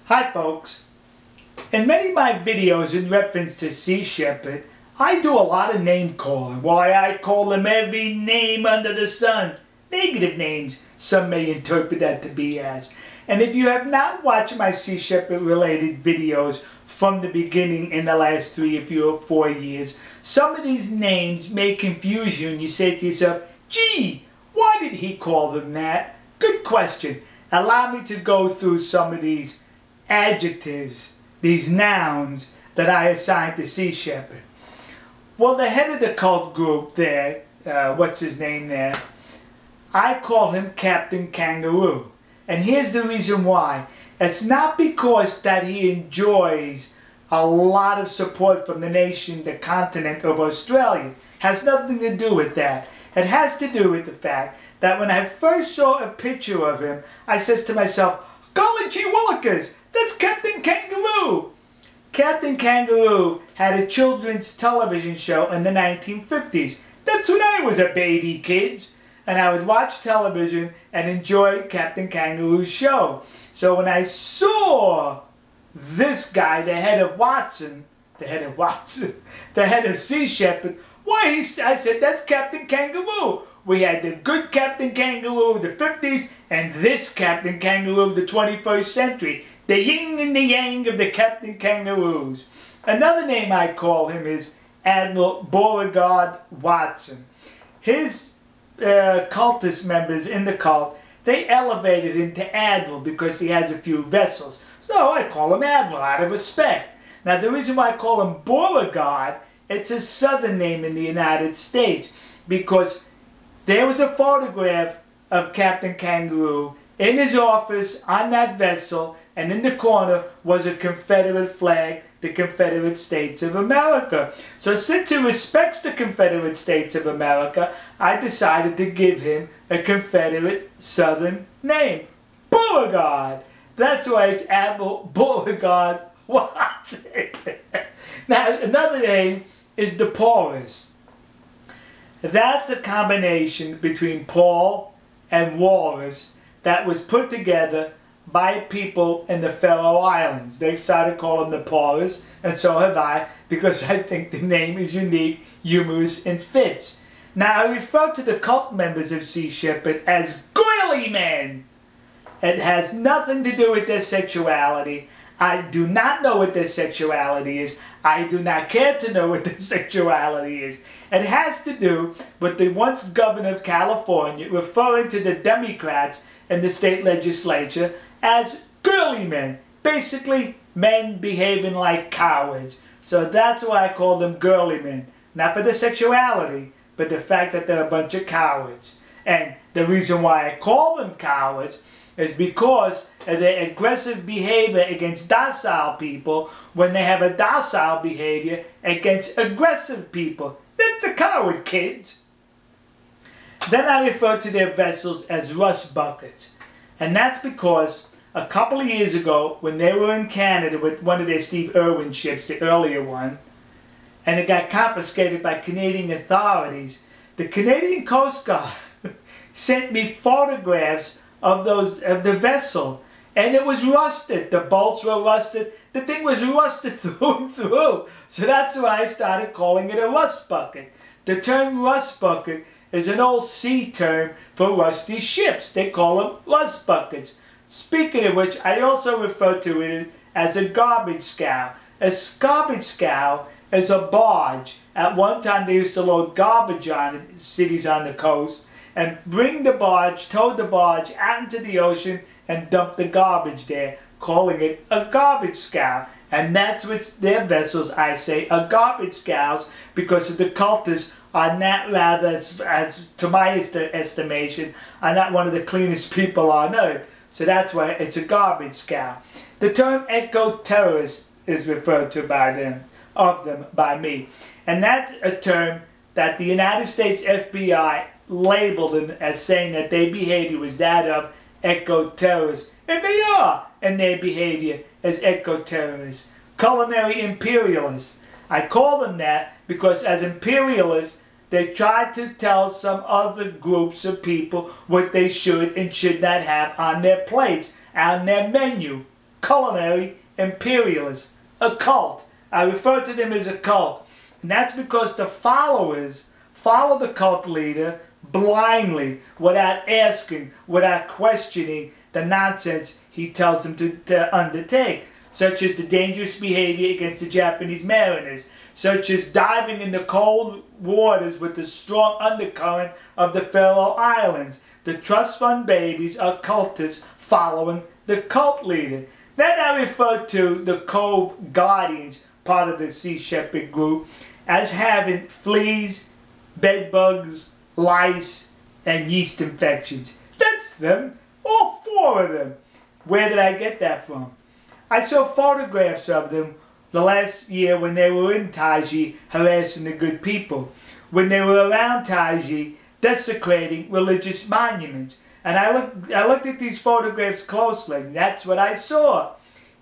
Hi folks. In many of my videos in reference to Sea Shepherd, I do a lot of name calling. Why, I call them every name under the sun. Negative names, some may interpret that to be as. And if you have not watched my Sea Shepherd related videos from the beginning in the last 3 or 4 years, some of these names may confuse you and you say to yourself, gee, why did he call them that? Good question. Allow me to go through some of these adjectives, these nouns that I assigned to Sea Shepherd. Well, the head of the cult group there, what's his name there, I call him Captain Kangaroo. And here's the reason why. It's not because that he enjoys a lot of support from the nation, the continent of Australia. Has nothing to do with that. It has to do with the fact that when I first saw a picture of him, I says to myself, golly gee willikers, that's Captain Kangaroo. Captain Kangaroo had a children's television show in the 1950s. That's when I was a baby, kids. And I would watch television and enjoy Captain Kangaroo's show. So when I saw this guy, the head of Sea Shepherd, why, I said, that's Captain Kangaroo. We had the good Captain Kangaroo of the 50s and this Captain Kangaroo of the 21st century. The yin and the yang of the Captain Kangaroos. Another name I call him is Admiral Beauregard Watson. His cultist members in the cult, they elevated him to Admiral because he has a few vessels. So I call him Admiral out of respect. Now the reason why I call him Beauregard, it's a southern name in the United States because there was a photograph of Captain Kangaroo in his office on that vessel, and in the corner was a Confederate flag, the Confederate States of America. So since he respects the Confederate States of America, I decided to give him a Confederate Southern name, Beauregard. That's why it's Admiral Beauregard Watson. Now another name is the Paulrus. That's a combination between Paul and Walrus that was put together by people in the Faroe Islands. They started calling the Paulrus, and so have I, because I think the name is unique, humorous, and fits. Now I refer to the cult members of Sea Shepherd as girly men. It has nothing to do with their sexuality. I do not know what their sexuality is. I do not care to know what their sexuality is. It has to do with the once governor of California referring to the Democrats in the state legislature as girly men. Basically, men behaving like cowards. So that's why I call them girly men. Not for the sexuality, but the fact that they're a bunch of cowards. And the reason why I call them cowards is because of their aggressive behavior against docile people when they have a docile behavior against aggressive people. That's a coward, kids. Then I refer to their vessels as rust buckets. And that's because a couple of years ago, when they were in Canada with one of their Steve Irwin ships, the earlier one, and it got confiscated by Canadian authorities, the Canadian Coast Guard sent me photographs of the vessel, and it was rusted. The bolts were rusted. The thing was rusted through and through. So that's why I started calling it a rust bucket. The term rust bucket is an old sea term for rusty ships. They call them rust buckets. Speaking of which, I also refer to it as a garbage scow. A garbage scow is a barge. At one time they used to load garbage on cities on the coast and bring the barge, tow the barge out into the ocean and dump the garbage there, calling it a garbage scow. And that's what their vessels, I say, are garbage scows, because the cultists are not, rather, as to my estimation, are not one of the cleanest people on earth. So that's why it's a garbage scow. The term eco-terrorist is referred to by them, by me. And that's a term that the United States FBI labeled them as saying that their behavior was that of eco-terrorists. And they are in their behavior as eco-terrorists. Culinary imperialists. I call them that because as imperialists, they try to tell some other groups of people what they should and should not have on their plates, on their menu. culinary imperialists, a cult. I refer to them as a cult. And that's because the followers follow the cult leader blindly, without asking, without questioning the nonsense he tells them to undertake, such as the dangerous behavior against the Japanese mariners, such as diving in the cold waters with the strong undercurrent of the Faroe Islands. The trust fund babies are cultists following the cult leader. Then I refer to the Cove Guardians, part of the Sea Shepherd group, as having fleas, bed bugs, lice, and yeast infections. That's them, all 4 of them. Where did I get that from? I saw photographs of them the last year when they were in Taiji harassing the good people, when they were around Taiji desecrating religious monuments. And I looked at these photographs closely, and that's what I saw.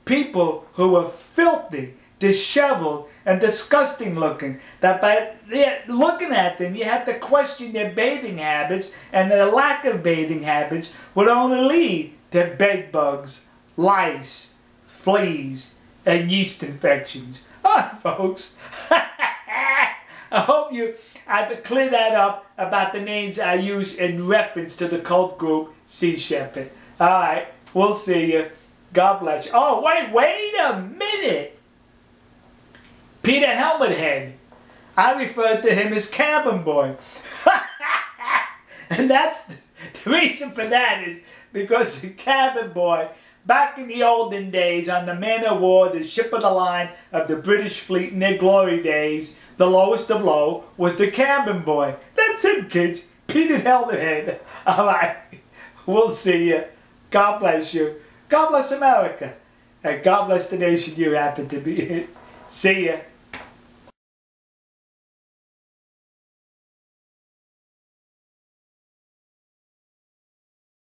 People who were filthy, disheveled, and disgusting looking, that by looking at them you had to question their bathing habits, and their lack of bathing habits would only lead to bed bugs, lice, fleas, and yeast infections. Alright, folks. I hope I've cleared that up about the names I use in reference to the cult group Sea Shepherd. Alright, we'll see you. God bless you. Oh, wait a minute. Peter Helmethead. I referred to him as Cabin Boy. And that's the reason for that is because the Cabin Boy, back in the olden days on the man of war, the ship of the line of the British fleet in their glory days, the lowest of low was the Cabin Boy. That's him, kids. Peter Helmethead. Alright, we'll see you. God bless you. God bless America. And God bless the nation you happen to be in. See ya.